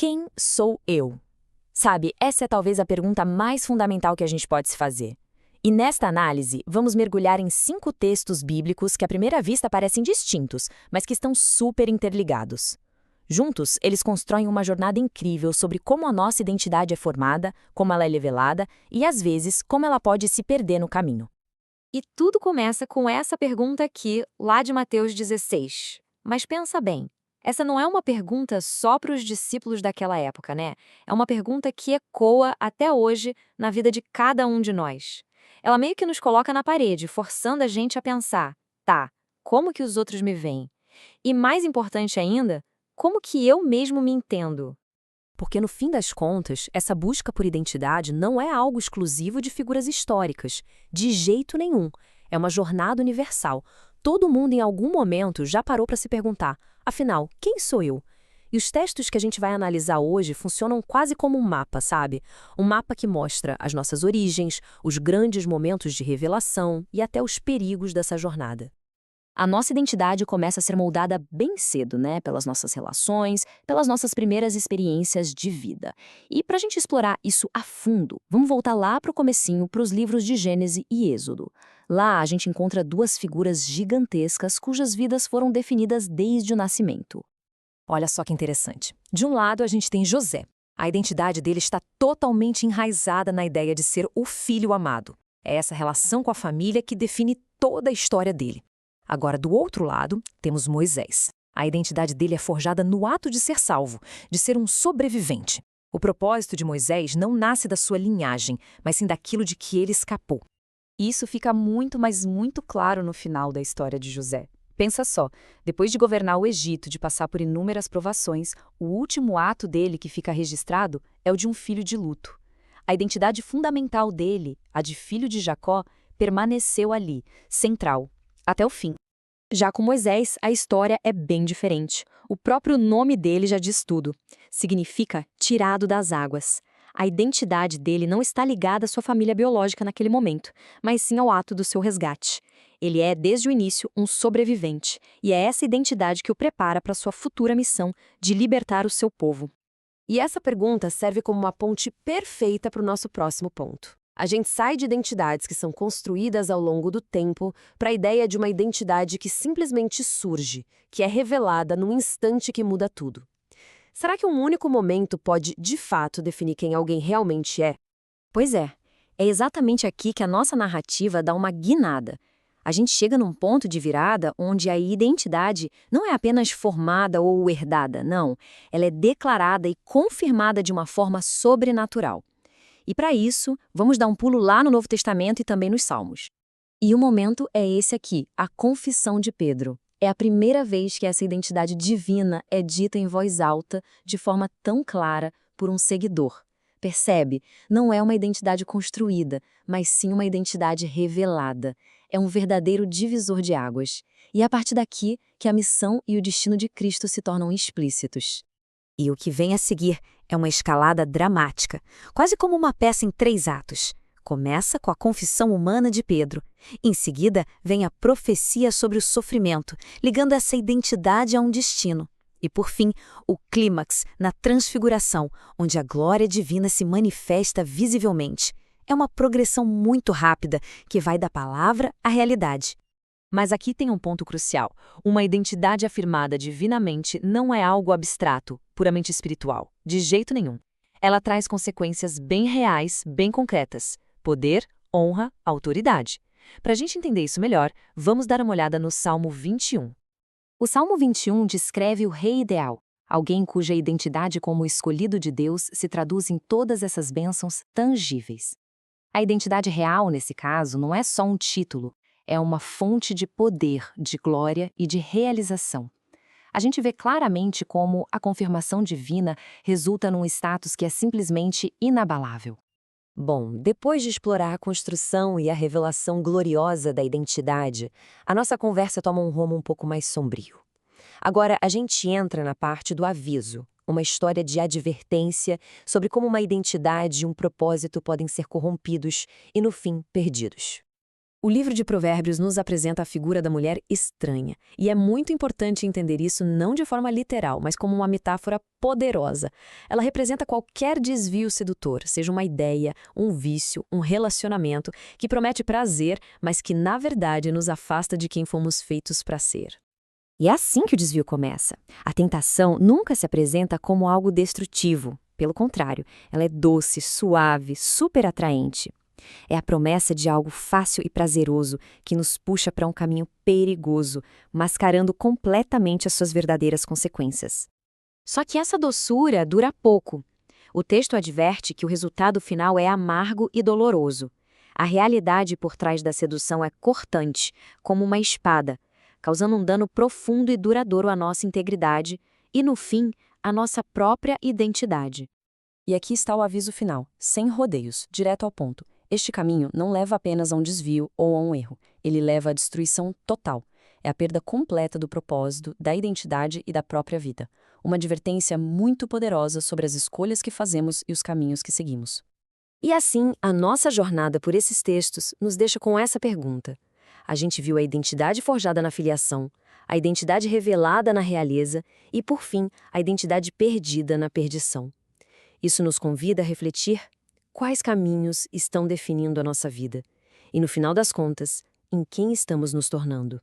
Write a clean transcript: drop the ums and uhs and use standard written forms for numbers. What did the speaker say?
Quem sou eu? Sabe, essa é talvez a pergunta mais fundamental que a gente pode se fazer. E nesta análise, vamos mergulhar em 5 textos bíblicos que à primeira vista parecem distintos, mas que estão super interligados. Juntos, eles constroem uma jornada incrível sobre como a nossa identidade é formada, como ela é revelada e, às vezes, como ela pode se perder no caminho. E tudo começa com essa pergunta aqui, lá de Mateus 16. Mas pensa bem, essa não é uma pergunta só para os discípulos daquela época, né? É uma pergunta que ecoa até hoje na vida de cada um de nós. Ela meio que nos coloca na parede, forçando a gente a pensar, tá, como que os outros me veem? E mais importante ainda, como que eu mesmo me entendo? Porque, no fim das contas, essa busca por identidade não é algo exclusivo de figuras históricas, de jeito nenhum. É uma jornada universal. Todo mundo, em algum momento, já parou para se perguntar: afinal, quem sou eu? E os textos que a gente vai analisar hoje funcionam quase como um mapa, sabe? Um mapa que mostra as nossas origens, os grandes momentos de revelação e até os perigos dessa jornada. A nossa identidade começa a ser moldada bem cedo, né? Pelas nossas relações, pelas nossas primeiras experiências de vida. E para a gente explorar isso a fundo, vamos voltar lá para o comecinho, para os livros de Gênesis e Êxodo. Lá a gente encontra 2 figuras gigantescas cujas vidas foram definidas desde o nascimento. Olha só que interessante. De um lado, a gente tem José. A identidade dele está totalmente enraizada na ideia de ser o filho amado. É essa relação com a família que define toda a história dele. Agora, do outro lado, temos Moisés. A identidade dele é forjada no ato de ser salvo, de ser um sobrevivente. O propósito de Moisés não nasce da sua linhagem, mas sim daquilo de que ele escapou. Isso fica muito, mas muito claro no final da história de José. Pensa só, depois de governar o Egito, de passar por inúmeras provações, o último ato dele que fica registrado é o de um filho de luto. A identidade fundamental dele, a de filho de Jacó, permaneceu ali, central, até o fim. Já com Moisés, a história é bem diferente. O próprio nome dele já diz tudo. Significa tirado das águas. A identidade dele não está ligada à sua família biológica naquele momento, mas sim ao ato do seu resgate. Ele é, desde o início, um sobrevivente, e é essa identidade que o prepara para sua futura missão de libertar o seu povo. E essa pergunta serve como uma ponte perfeita para o nosso próximo ponto. A gente sai de identidades que são construídas ao longo do tempo para a ideia de uma identidade que simplesmente surge, que é revelada num instante que muda tudo. Será que um único momento pode, de fato, definir quem alguém realmente é? Pois é exatamente aqui que a nossa narrativa dá uma guinada. A gente chega num ponto de virada onde a identidade não é apenas formada ou herdada, não. Ela é declarada e confirmada de uma forma sobrenatural. E para isso, vamos dar um pulo lá no Novo Testamento e também nos Salmos. E o momento é esse aqui, a confissão de Pedro. É a primeira vez que essa identidade divina é dita em voz alta, de forma tão clara, por um seguidor. Percebe? Não é uma identidade construída, mas sim uma identidade revelada. É um verdadeiro divisor de águas. E é a partir daqui que a missão e o destino de Cristo se tornam explícitos. E o que vem a seguir é uma escalada dramática, quase como uma peça em 3 atos. Começa com a confissão humana de Pedro. Em seguida, vem a profecia sobre o sofrimento, ligando essa identidade a um destino. E, por fim, o clímax na transfiguração, onde a glória divina se manifesta visivelmente. É uma progressão muito rápida que vai da palavra à realidade. Mas aqui tem um ponto crucial. Uma identidade afirmada divinamente não é algo abstrato, puramente espiritual. De jeito nenhum. Ela traz consequências bem reais, bem concretas. Poder, honra, autoridade. Para a gente entender isso melhor, vamos dar uma olhada no Salmo 21. O Salmo 21 descreve o rei ideal, alguém cuja identidade como escolhido de Deus se traduz em todas essas bênçãos tangíveis. A identidade real, nesse caso, não é só um título, é uma fonte de poder, de glória e de realização. A gente vê claramente como a confirmação divina resulta num status que é simplesmente inabalável. Bom, depois de explorar a construção e a revelação gloriosa da identidade, a nossa conversa toma um rumo um pouco mais sombrio. Agora, a gente entra na parte do aviso, uma história de advertência sobre como uma identidade e um propósito podem ser corrompidos e, no fim, perdidos. O livro de Provérbios nos apresenta a figura da mulher estranha, e é muito importante entender isso não de forma literal, mas como uma metáfora poderosa. Ela representa qualquer desvio sedutor, seja uma ideia, um vício, um relacionamento, que promete prazer, mas que na verdade nos afasta de quem fomos feitos para ser. E é assim que o desvio começa. A tentação nunca se apresenta como algo destrutivo. Pelo contrário, ela é doce, suave, super atraente. É a promessa de algo fácil e prazeroso que nos puxa para um caminho perigoso, mascarando completamente as suas verdadeiras consequências. Só que essa doçura dura pouco. O texto adverte que o resultado final é amargo e doloroso. A realidade por trás da sedução é cortante, como uma espada, causando um dano profundo e duradouro à nossa integridade e, no fim, à nossa própria identidade. E aqui está o aviso final, sem rodeios, direto ao ponto. Este caminho não leva apenas a um desvio ou a um erro, ele leva à destruição total. É a perda completa do propósito, da identidade e da própria vida. Uma advertência muito poderosa sobre as escolhas que fazemos e os caminhos que seguimos. E assim, a nossa jornada por esses textos nos deixa com essa pergunta. A gente viu a identidade forjada na filiação, a identidade revelada na realeza e, por fim, a identidade perdida na perdição. Isso nos convida a refletir quais caminhos estão definindo a nossa vida e, no final das contas, em quem estamos nos tornando.